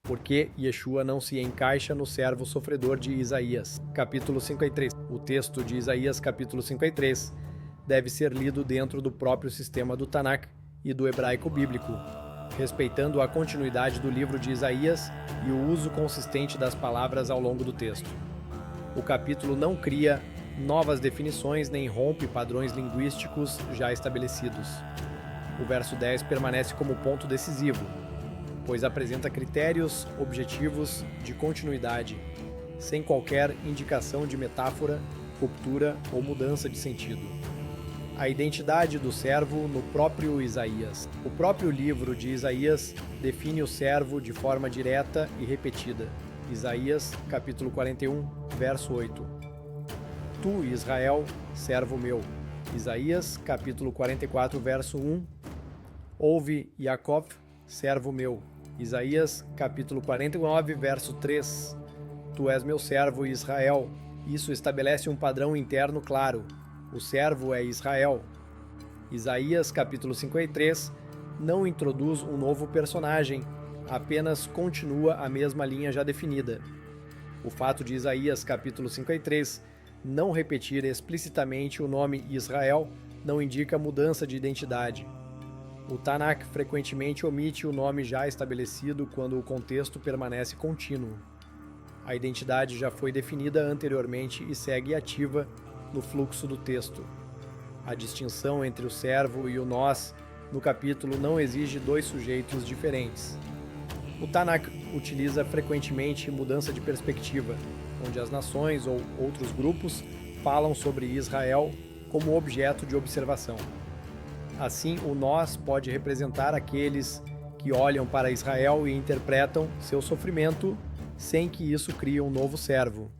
Por que Yeshua não se encaixa no servo sofredor de Isaías? Capítulo 53. O texto de Isaías, capítulo 53, deve ser lido dentro do próprio sistema do Tanakh e do hebraico bíblico, respeitando a continuidade do livro de Isaías e o uso consistente das palavras ao longo do texto. O capítulo não cria novas definições nem rompe padrões linguísticos já estabelecidos. O verso 10 permanece como ponto decisivo, pois apresenta critérios objetivos de continuidade, sem qualquer indicação de metáfora, ruptura ou mudança de sentido. A identidade do servo no próprio Isaías. O próprio livro de Isaías define o servo de forma direta e repetida. Isaías, capítulo 41, verso 8. Tu, Israel, servo meu. Isaías, capítulo 44, verso 1. Ouve, Yaakov, servo meu. Isaías, capítulo 49, verso 3. Tu és meu servo, Israel. Isso estabelece um padrão interno claro. O servo é Israel. Isaías, capítulo 53, não introduz um novo personagem, apenas continua a mesma linha já definida. O fato de Isaías, capítulo 53, não repetir explicitamente o nome Israel não indica mudança de identidade. O Tanakh frequentemente omite o nome já estabelecido quando o contexto permanece contínuo. A identidade já foi definida anteriormente e segue ativa no fluxo do texto. A distinção entre o servo e o nós no capítulo não exige dois sujeitos diferentes. O Tanakh utiliza frequentemente mudança de perspectiva, onde as nações ou outros grupos falam sobre Israel como objeto de observação. Assim, o nós pode representar aqueles que olham para Israel e interpretam seu sofrimento sem que isso crie um novo servo.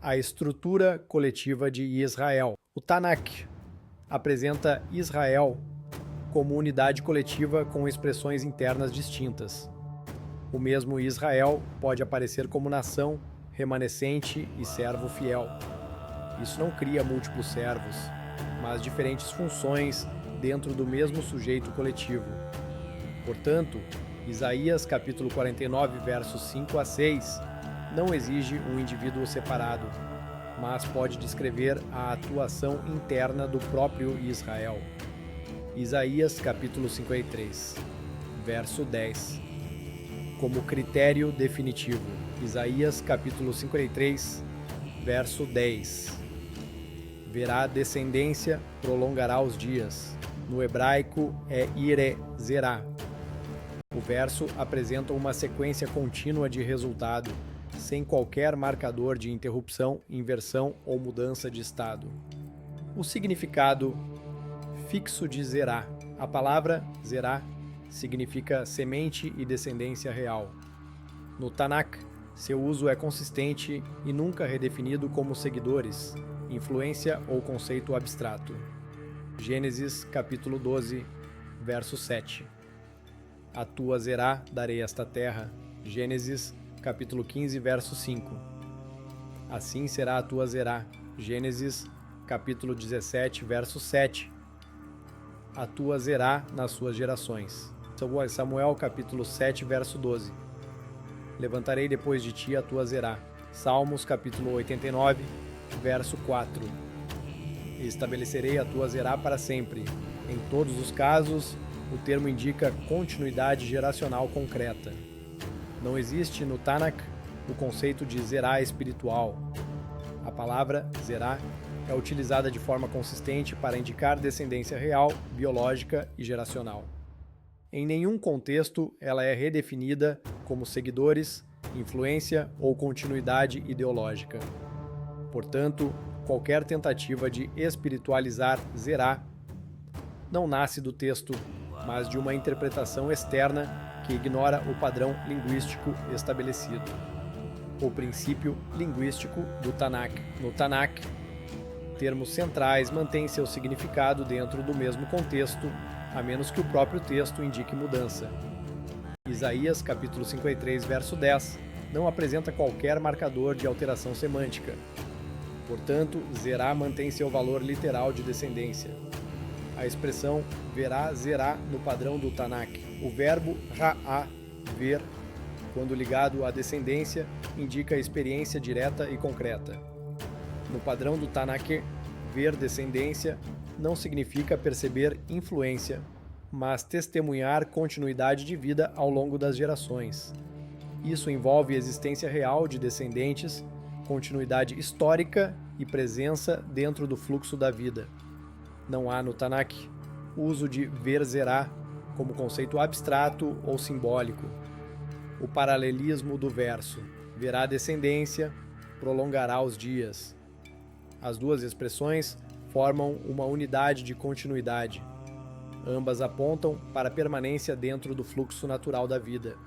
A estrutura coletiva de Israel. O Tanakh apresenta Israel como unidade coletiva com expressões internas distintas. O mesmo Israel pode aparecer como nação, remanescente e servo fiel. Isso não cria múltiplos servos, mas diferentes funções dentro do mesmo sujeito coletivo. Portanto, Isaías capítulo 49, versos 5 a 6, não exige um indivíduo separado, mas pode descrever a atuação interna do próprio Israel. Isaías capítulo 53, verso 10. Como critério definitivo. Isaías capítulo 53, verso 10. Verá descendência, prolongará os dias. No hebraico é ire-zerá. O verso apresenta uma sequência contínua de resultado, sem qualquer marcador de interrupção, inversão ou mudança de estado. O significado fixo de zerá. A palavra zerá significa semente e descendência real. No Tanakh, seu uso é consistente e nunca redefinido como seguidores, influência ou conceito abstrato. Gênesis capítulo 12, verso 7. A tua zerá darei esta terra. Gênesis capítulo 15, verso 5. Assim será a tua zerá. Gênesis capítulo 17, verso 7. A tua zerá nas suas gerações. Samuel capítulo 7, verso 12. Levantarei depois de ti a tua zerá. Salmos capítulo 89, verso 4. Estabelecerei a tua zerá para sempre. Em todos os casos, o termo indica continuidade geracional concreta. Não existe no Tanakh o conceito de zerá espiritual. A palavra zerá é utilizada de forma consistente para indicar descendência real, biológica e geracional. Em nenhum contexto ela é redefinida como seguidores, influência ou continuidade ideológica. Portanto, qualquer tentativa de espiritualizar zerá não nasce do texto, mas de uma interpretação externa que ignora o padrão linguístico estabelecido. O princípio linguístico do Tanakh. No Tanakh, termos centrais mantêm seu significado dentro do mesmo contexto, a menos que o próprio texto indique mudança. Isaías capítulo 53, verso 10, não apresenta qualquer marcador de alteração semântica. Portanto, zerá mantém seu valor literal de descendência. A expressão verá zerá no padrão do Tanakh. O verbo ra'á, ver, quando ligado à descendência, indica experiência direta e concreta. No padrão do Tanakh, ver descendência não significa perceber influência, mas testemunhar continuidade de vida ao longo das gerações. Isso envolve existência real de descendentes, continuidade histórica e presença dentro do fluxo da vida. Não há no Tanakh uso de ver zerá como conceito abstrato ou simbólico. O paralelismo do verso, verá descendência, prolongará os dias. As duas expressões formam uma unidade de continuidade. Ambas apontam para a permanência dentro do fluxo natural da vida.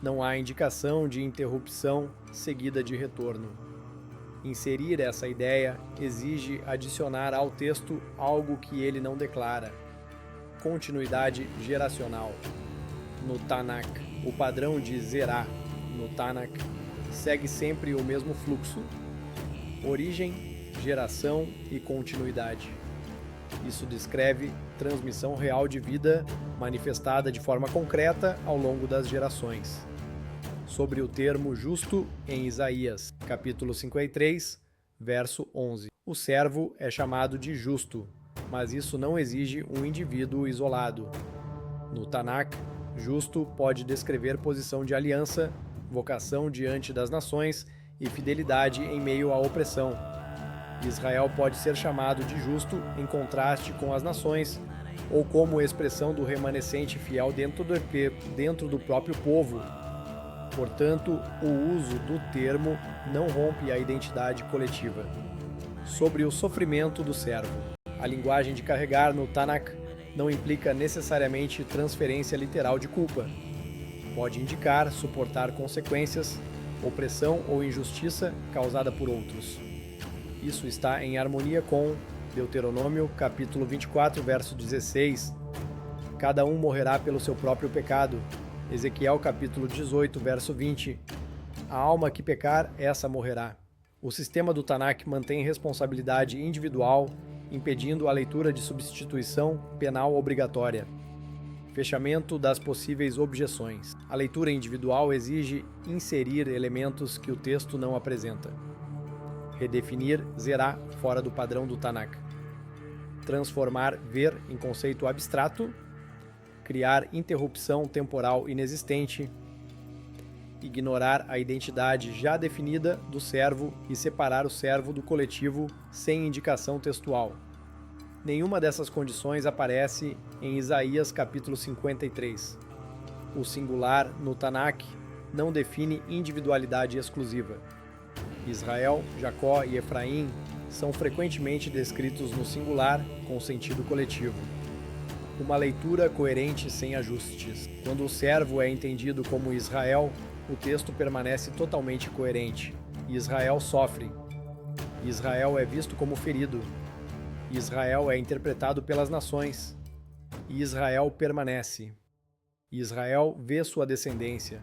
Não há indicação de interrupção seguida de retorno. Inserir essa ideia exige adicionar ao texto algo que ele não declara. Continuidade geracional. No Tanakh, o padrão de zerá no Tanakh segue sempre o mesmo fluxo: origem, geração e continuidade. Isso descreve transmissão real de vida manifestada de forma concreta ao longo das gerações. Sobre o termo justo em Isaías, capítulo 53, verso 11. O servo é chamado de justo, mas isso não exige um indivíduo isolado. No Tanakh, justo pode descrever posição de aliança, vocação diante das nações e fidelidade em meio à opressão. Israel pode ser chamado de justo em contraste com as nações, ou como expressão do remanescente fiel dentro do próprio povo. Portanto, o uso do termo não rompe a identidade coletiva. Sobre o sofrimento do servo. A linguagem de carregar no Tanakh não implica necessariamente transferência literal de culpa. Pode indicar suportar consequências, opressão ou injustiça causada por outros. Isso está em harmonia com Deuteronômio, capítulo 24, verso 16. Cada um morrerá pelo seu próprio pecado. Ezequiel, capítulo 18, verso 20. A alma que pecar, essa morrerá. O sistema do Tanakh mantém responsabilidade individual, impedindo a leitura de substituição penal obrigatória. Fechamento das possíveis objeções. A leitura individual exige inserir elementos que o texto não apresenta. Redefinir zerá fora do padrão do Tanakh. Transformar ver em conceito abstrato. Criar interrupção temporal inexistente. Ignorar a identidade já definida do servo e separar o servo do coletivo sem indicação textual. Nenhuma dessas condições aparece em Isaías capítulo 53. O singular no Tanakh não define individualidade exclusiva. Israel, Jacó e Efraim são frequentemente descritos no singular com sentido coletivo. Uma leitura coerente sem ajustes. Quando o servo é entendido como Israel, o texto permanece totalmente coerente. Israel sofre. Israel é visto como ferido. Israel é interpretado pelas nações. Israel permanece. Israel vê sua descendência.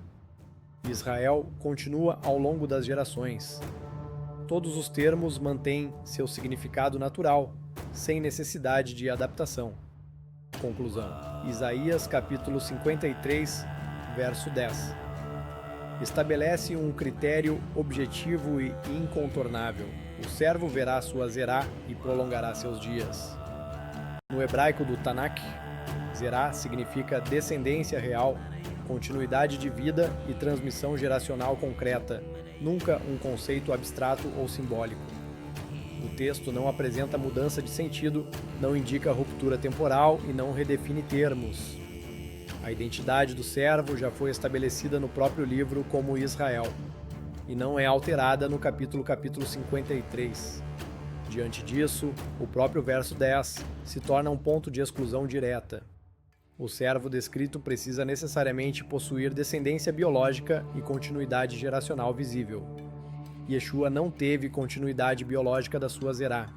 Israel continua ao longo das gerações. Todos os termos mantêm seu significado natural, sem necessidade de adaptação. Conclusão. Isaías capítulo 53, verso 10. Estabelece um critério objetivo e incontornável. O servo verá sua zerá e prolongará seus dias. No hebraico do Tanakh, zerá significa descendência real, continuidade de vida e transmissão geracional concreta, nunca um conceito abstrato ou simbólico. O texto não apresenta mudança de sentido, não indica ruptura temporal e não redefine termos. A identidade do servo já foi estabelecida no próprio livro como Israel, e não é alterada no capítulo 53. Diante disso, o próprio verso 10 se torna um ponto de exclusão direta. O servo descrito precisa necessariamente possuir descendência biológica e continuidade geracional visível. Yeshua não teve continuidade biológica da sua zerá.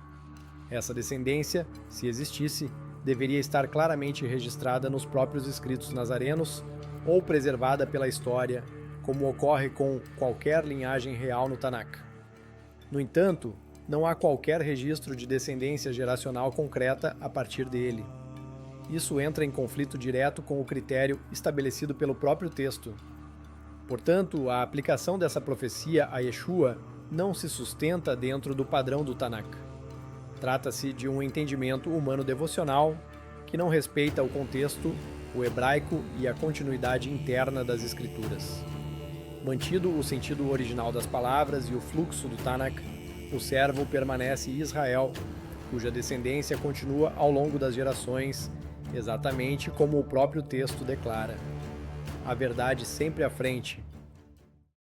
Essa descendência, se existisse, deveria estar claramente registrada nos próprios escritos nazarenos ou preservada pela história, como ocorre com qualquer linhagem real no Tanakh. No entanto, não há qualquer registro de descendência geracional concreta a partir dele. Isso entra em conflito direto com o critério estabelecido pelo próprio texto. Portanto, a aplicação dessa profecia a Yeshua não se sustenta dentro do padrão do Tanakh. Trata-se de um entendimento humano devocional que não respeita o contexto, o hebraico e a continuidade interna das escrituras. Mantido o sentido original das palavras e o fluxo do Tanakh, o servo permanece Israel, cuja descendência continua ao longo das gerações, exatamente como o próprio texto declara. A verdade sempre à frente,